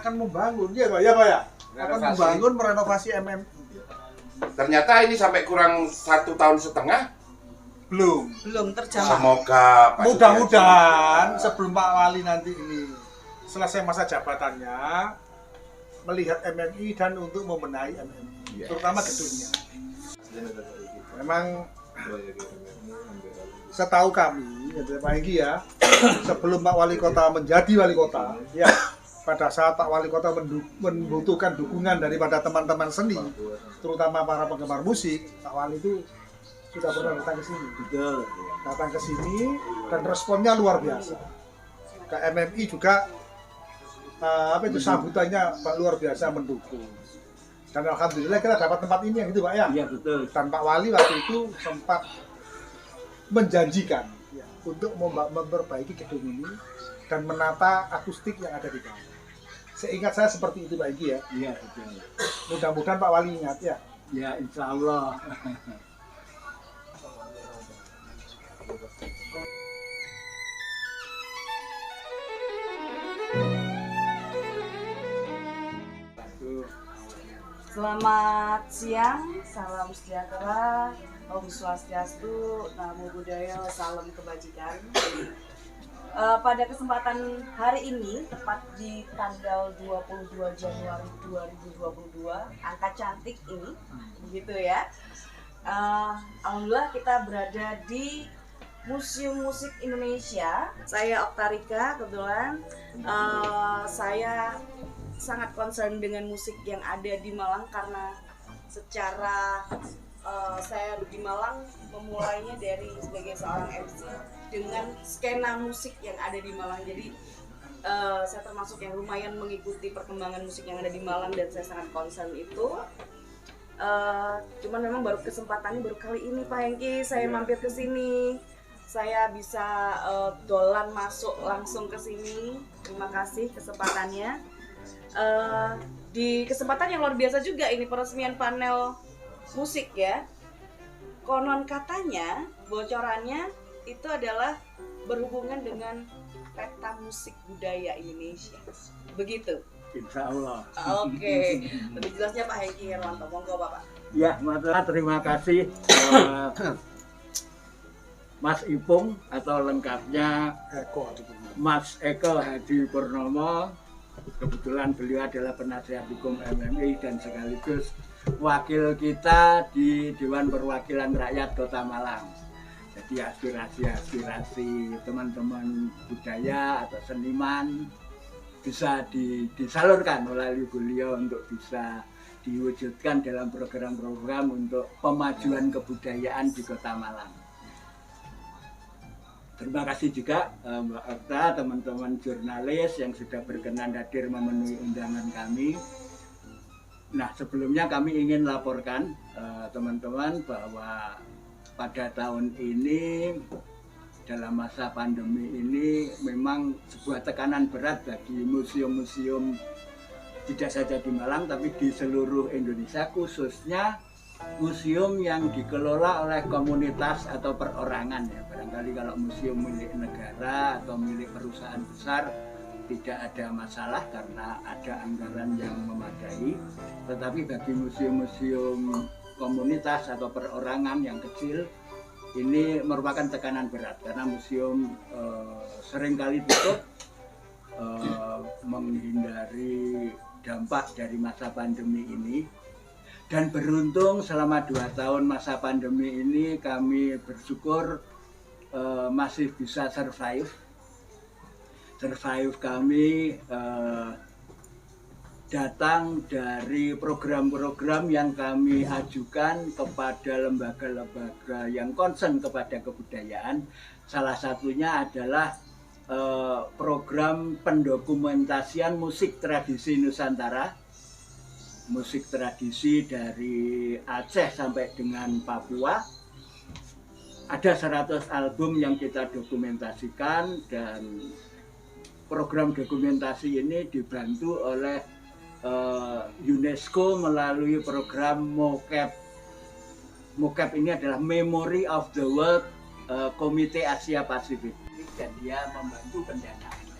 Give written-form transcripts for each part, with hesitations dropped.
akan membangun, ya Pak ya, akan membangun merenovasi MMI. Ternyata ini sampai kurang 1,5 tahun. Belum terjawab. Semoga Pak mudah-mudahan sebelum Pak Wali nanti ini selesai masa jabatannya melihat MMI dan untuk membenahi MMI, terutama gedungnya. Memang setahu kami, Pak Hengki ya, sebelum Pak Wali Kota menjadi Wali Kota, ya pada saat Pak Wali Kota membutuhkan dukungan daripada teman-teman seni, terutama para penggemar musik, Pak Wali itu sudah pernah datang ke sini. Betul. Datang ke sini dan responnya luar biasa. Ke MMI juga sambutannya luar biasa mendukung. Dan alhamdulillah kita dapat tempat ini yang gitu Pak ya. Iya betul. Dan Pak Wali waktu itu sempat menjanjikan ya, untuk memperbaiki gedung ini dan menata akustik yang ada di bawah. Seingat saya seperti itu Pak Igi ya. Iya betul. Mudah-mudahan Pak Wali ingat ya. Ya insya Allah. Selamat siang, salam sejahtera, Om Swastiastu, Namo Buddhaya, salam kebajikan. Pada kesempatan hari ini, tepat di tanggal 22 Januari 2022, angka cantik ini, begitu ya. Alhamdulillah kita berada di Museum Musik Indonesia. Saya Oktarika, kebetulan saya sangat concern dengan musik yang ada di Malang karena secara saya di Malang memulainya dari sebagai seorang MC dengan skena musik yang ada di Malang. Jadi saya termasuk yang lumayan mengikuti perkembangan musik yang ada di Malang dan saya sangat concern itu. Cuman memang baru kesempatannya baru kali ini Pak Hengki saya mampir ke sini. Saya bisa dolan masuk langsung ke sini. Terima kasih kesempatannya. Di kesempatan yang luar biasa juga ini peresmian panel musik ya. Konon katanya bocorannya itu adalah berhubungan dengan peta musik budaya Indonesia. Begitu. Insya Allah. Oke. Lebih jelasnya Pak Hengki Herwanto. Monggo Bapak. Ya, terima kasih Mas Ipung atau lengkapnya Mas Eko Hadi Purnomo. Kebetulan beliau adalah penasihat hukum MMI dan sekaligus wakil kita di Dewan Perwakilan Rakyat Kota Malang. Jadi aspirasi teman-teman budaya atau seniman bisa disalurkan melalui beliau untuk bisa diwujudkan dalam program-program untuk pemajuan kebudayaan di Kota Malang. Terima kasih juga Mbak Okta, teman-teman jurnalis yang sudah berkenan hadir memenuhi undangan kami. Nah, sebelumnya kami ingin laporkan teman-teman bahwa pada tahun ini dalam masa pandemi ini memang sebuah tekanan berat bagi museum-museum tidak saja di Malang tapi di seluruh Indonesia, khususnya museum yang dikelola oleh komunitas atau perorangan ya. Barangkali kalau museum milik negara atau milik perusahaan besar tidak ada masalah karena ada anggaran yang memadai. Tetapi bagi museum-museum komunitas atau perorangan yang kecil ini merupakan tekanan berat karena museum seringkali tutup menghindari dampak dari masa pandemi ini. Dan beruntung selama 2 tahun masa pandemi ini kami bersyukur masih bisa survive kami datang dari program-program yang kami ajukan kepada lembaga-lembaga yang concern kepada kebudayaan. Salah satunya adalah program pendokumentasian musik tradisi Nusantara, musik tradisi dari Aceh sampai dengan Papua. Ada 100 album yang kita dokumentasikan dan program dokumentasi ini dibantu oleh UNESCO melalui program MOCAP. MOCAP ini adalah Memory of the World Komite Asia Pasifik dan dia membantu pendanaannya.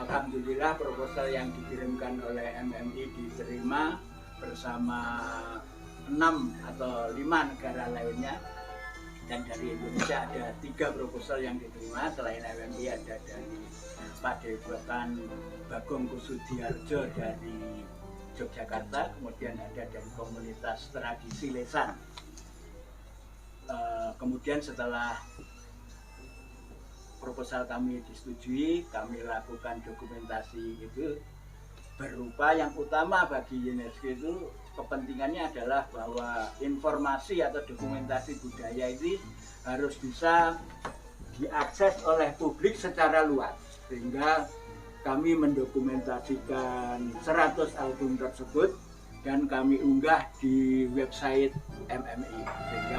Alhamdulillah proposal yang dikirimkan oleh MMI diterima bersama 6 atau 5 negara lainnya, dan dari Indonesia ada 3 proposal yang diterima. Selain MMI ada dari Padepokan Bagong Kusudiarjo dari Yogyakarta, kemudian ada dari komunitas tradisi Lesan. Kemudian setelah proposal kami disetujui, kami lakukan dokumentasi itu berupa yang utama bagi UNESCO itu kepentingannya adalah bahwa informasi atau dokumentasi budaya ini harus bisa diakses oleh publik secara luas, sehingga kami mendokumentasikan 100 album tersebut dan kami unggah di website MMI, sehingga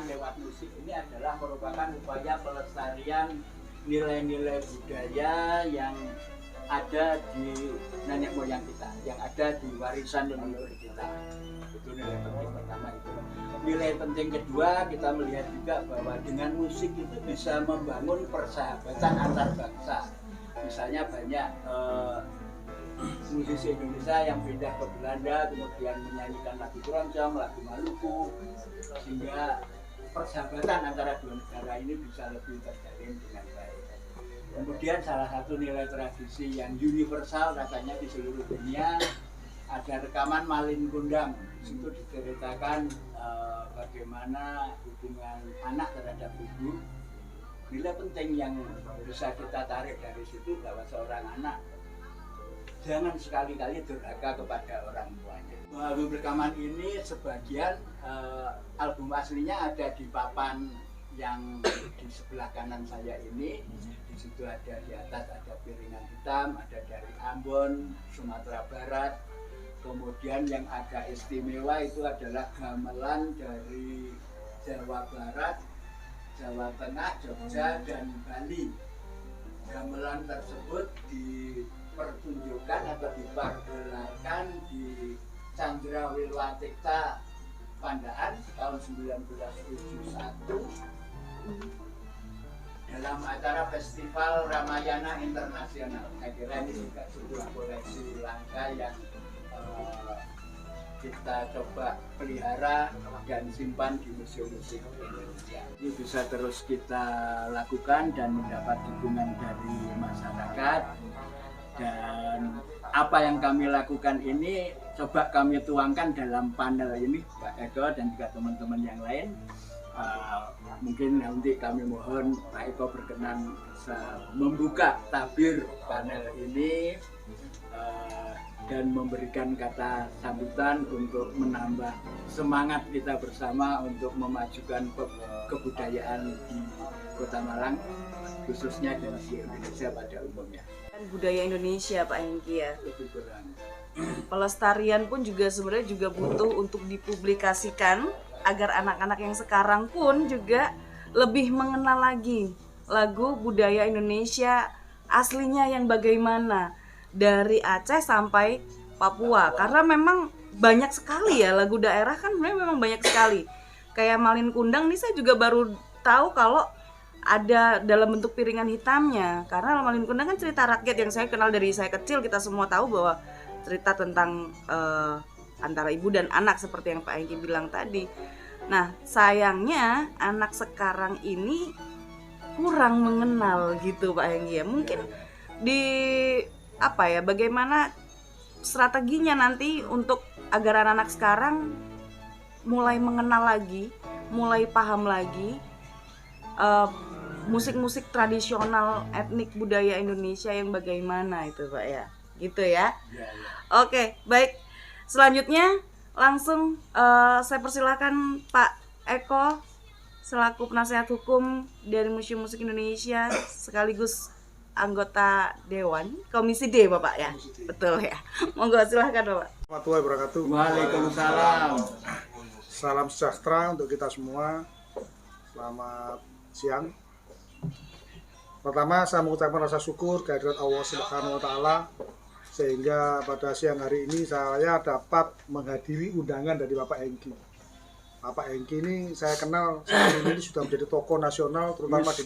lewat musik ini adalah merupakan upaya pelestarian nilai-nilai budaya yang ada di nenek moyang kita, yang ada di warisan leluhur kita. Itu nilai penting pertama itu. Nilai penting kedua, kita melihat juga bahwa dengan musik itu bisa membangun persahabatan antar bangsa. Misalnya banyak musisi Indonesia yang pindah ke Belanda, kemudian menyanyikan lagu keroncong, lagu Maluku, sehingga persahabatan antara dua negara ini bisa lebih terjalin dengan baik. Kemudian salah satu nilai tradisi yang universal katanya di seluruh dunia, ada rekaman Malin Kundang. Di situ diceritakan bagaimana hubungan anak terhadap ibu. Nilai penting yang bisa kita tarik dari situ bahwa seorang anak jangan sekali-kali durhaka kepada orang tuanya. Album rekaman ini sebagian album aslinya ada di papan yang di sebelah kanan saya ini. Di situ ada, di atas ada piringan hitam, ada dari Ambon, Sumatera Barat. Kemudian yang agak istimewa itu adalah gamelan dari Jawa Barat, Jawa Tengah, Jogja, dan Bali. Gamelan tersebut dipertunjukkan atau dipergelarkan di Chandra Wilwatikta Pandaan tahun 1971 dalam acara Festival Ramayana Internasional. Saya kira ini juga sebuah koleksi langka yang kita coba pelihara dan simpan di Museum Musik Indonesia. Ini bisa terus kita lakukan dan mendapat dukungan dari masyarakat. Dan apa yang kami lakukan ini coba kami tuangkan dalam panel ini, Pak Eko dan juga teman-teman yang lain. Mungkin nanti kami mohon Pak Eko berkenan bisa membuka tabir panel ini dan memberikan kata sambutan untuk menambah semangat kita bersama untuk memajukan kebudayaan di Kota Malang, khususnya di Indonesia pada umumnya. Budaya Indonesia, Pak Hengki ya. Lebih kurang. Pelestarian pun juga sebenarnya juga butuh untuk dipublikasikan agar anak-anak yang sekarang pun juga lebih mengenal lagi lagu budaya Indonesia aslinya yang bagaimana dari Aceh sampai Papua, karena memang banyak sekali ya lagu daerah kan memang banyak sekali. Kayak Malin Kundang nih saya juga baru tahu kalau ada dalam bentuk piringan hitamnya, karena Malin Kundang kan cerita rakyat yang saya kenal dari saya kecil. Kita semua tahu bahwa cerita tentang antara ibu dan anak seperti yang Pak Hengki bilang tadi. Nah sayangnya anak sekarang ini kurang mengenal gitu Pak Hengki ya. Mungkin di apa ya, bagaimana strateginya nanti untuk agar anak-anak sekarang mulai mengenal lagi, mulai paham lagi musik-musik tradisional etnik budaya Indonesia yang bagaimana itu Pak ya, gitu ya. Oke, baik. Selanjutnya langsung saya persilakan Pak Eko selaku penasehat hukum dari Museum Musik Indonesia sekaligus anggota Dewan Komisi D Bapak ya. Betul ya. Monggo silahkan Bapak. Warahmatullahi wabarakatuh. Waalaikumsalam. Salam sejahtera untuk kita semua. Selamat siang. Pertama saya mengucapkan rasa syukur kehadirat Allah Subhanahu wa taala sehingga pada siang hari ini saya dapat menghadiri undangan dari Bapak Hengki. Bapak Hengki ini saya kenal sebelum ini sudah menjadi tokoh nasional terutama di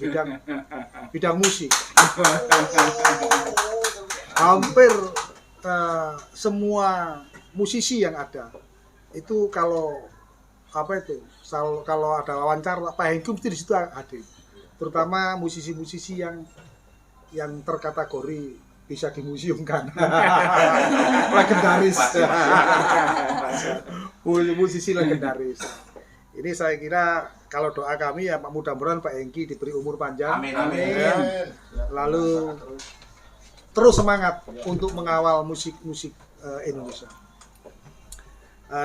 bidang musik. Hampir semua musisi yang ada itu kalau kalau ada wawancara Pak Hengki mesti di situ hadir. Terutama musisi-musisi yang terkategori bisa dimuseumkan. Legendaris. Musisi legendaris. Ini saya kira kalau doa kami ya mudah-mudahan Pak Hengki diberi umur panjang. Amin. Ya. Lalu terus semangat untuk mengawal musik-musik Indonesia.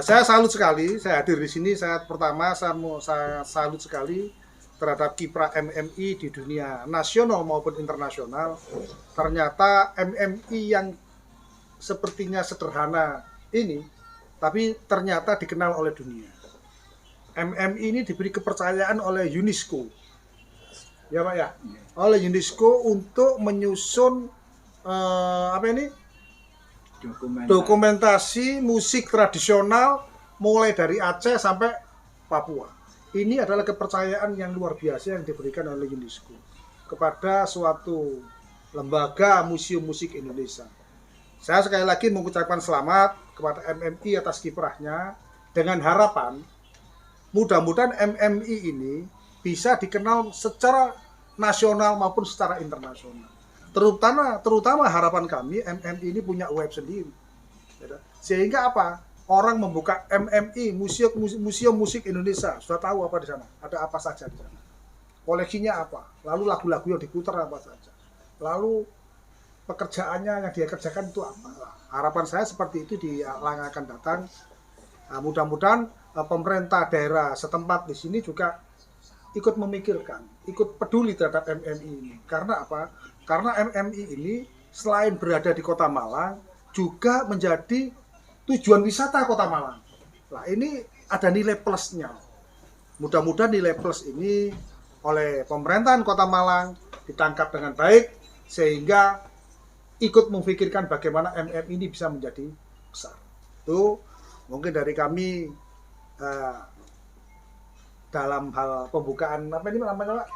Saya salut sekali, saya hadir di sini. Pertama saya salut sekali terhadap kiprah MMI di dunia nasional maupun internasional. Ternyata MMI yang sepertinya sederhana ini, tapi ternyata dikenal oleh dunia. MMI ini diberi kepercayaan oleh UNESCO, ya Pak ya, oleh UNESCO untuk menyusun dokumentasi musik tradisional mulai dari Aceh sampai Papua. Ini adalah kepercayaan yang luar biasa yang diberikan oleh UNESCO kepada suatu lembaga museum musik Indonesia. Saya sekali lagi mengucapkan selamat kepada MMI atas kiprahnya dengan harapan mudah-mudahan MMI ini bisa dikenal secara nasional maupun secara internasional. Terutama harapan kami MMI ini punya web sendiri. Sehingga apa? Orang membuka MMI, Museum Musik Indonesia, sudah tahu apa di sana, ada apa saja di sana. Koleksinya apa, lalu lagu-lagu yang diputar apa saja. Lalu pekerjaannya yang dia kerjakan itu apa. Harapan saya seperti itu di yang akan datang. Nah, mudah-mudahan pemerintah daerah setempat di sini juga ikut memikirkan, ikut peduli terhadap MMI ini. Karena apa? Karena MMI ini selain berada di Kota Malang, juga menjadi tujuan wisata Kota Malang. Nah, ini ada nilai plusnya. Mudah-mudahan nilai plus ini oleh pemerintahan Kota Malang ditangkap dengan baik sehingga ikut memikirkan bagaimana MM ini bisa menjadi besar. Itu mungkin dari kami dalam hal pembukaan apa ini namanya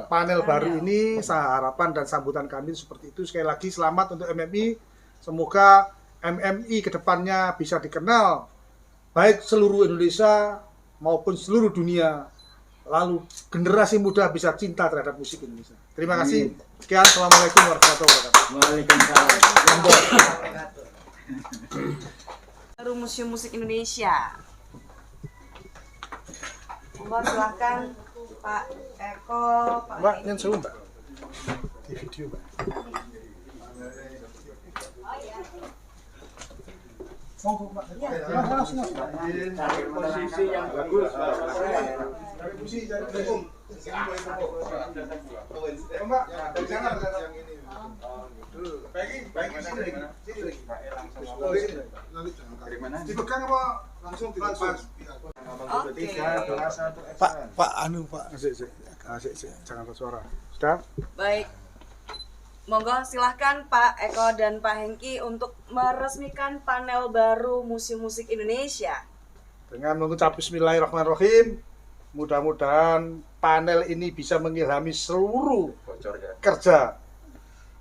panel baru ini. Saya harapan dan sambutan kami seperti itu. Sekali lagi selamat untuk MMI. Semoga MMI kedepannya bisa dikenal baik seluruh Indonesia maupun seluruh dunia. Lalu generasi muda bisa cinta terhadap musik Indonesia. Terima kasih. Sekian. Assalamualaikum warahmatullahi wabarakatuh. Waalaikumsalam. Baru Museum Musik Indonesia. Monggo silahkan Pak Eko, Pak Mbak, yang seru Mbak. Di video Mbak. Monggo Mbak. Langsung. Cari posisi yang bagus. Cari posisi, cari posisi. Mbak, jangan yang ini. Baik sini lagi. Sini lagi. Oh, sini. Nanti jangan dari mana? Dipegang apa langsung dilepas? Oke. Pak anu Pak. Asik. Jangan bersuara. Sudah? Baik. Monggo silahkan Pak Eko dan Pak Hengki untuk meresmikan panel baru Museum Musik Indonesia. Dengan mengucap bismillahirrahmanirrahim, mudah-mudahan panel ini bisa mengilhami seluruh kerja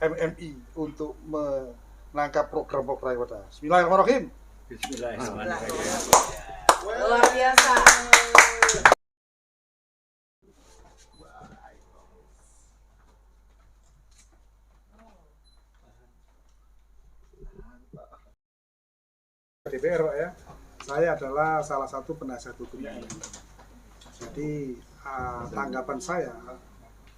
MMI untuk menangkap program-program kita. Bismillahirrahmanirrahim. Bismillahirrahmanirrahim. Luar biasa. DPR Pak ya, saya adalah salah satu penasihat hukumnya MMI. Jadi tanggapan saya,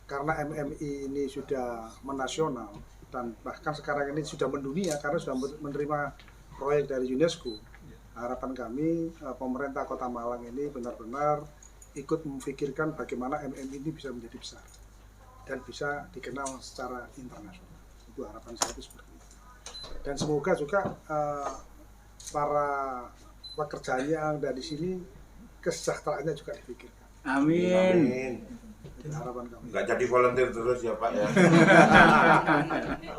karena MMI ini sudah menasional dan bahkan sekarang ini sudah mendunia karena sudah menerima proyek dari UNESCO. Harapan kami pemerintah Kota Malang ini benar-benar ikut memikirkan bagaimana MMI ini bisa menjadi besar dan bisa dikenal secara internasional. Itu harapan saya itu seperti itu. Dan semoga juga para pekerjanya yang ada di sini kesejahteraannya juga dipikirkan. Amin. Itu harapan kami. Nggak jadi volunteer terus ya Pak ya.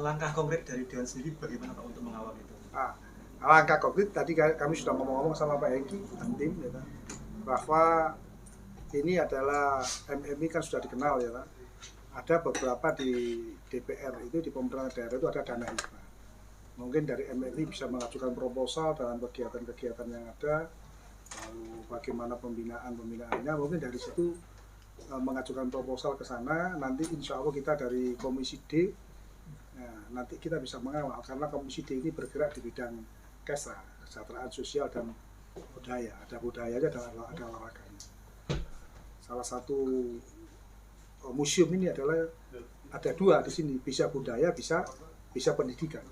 Langkah konkret dari Dewan sendiri bagaimana Pak untuk mengawal itu? Langkah konkret tadi kami sudah ngomong-ngomong sama Pak Hengki dan tim, ya, bahwa ini adalah MMI kan sudah dikenal ya Pak. Ada beberapa di DPR itu, di pemerintahan daerah itu ada dana hibah. Mungkin dari MMI bisa mengajukan proposal dalam kegiatan-kegiatan yang ada, lalu bagaimana pembinaannya, mungkin dari situ mengajukan proposal ke sana. Nanti insya Allah kita dari Komisi D, nanti kita bisa mengawal, karena Komisi D ini bergerak di bidang KESRA, kesejahteraan sosial dan budaya. Ada budayanya dan ada olahraganya. Salah satu museum ini adalah ada dua di sini, bisa budaya, bisa pendidikan.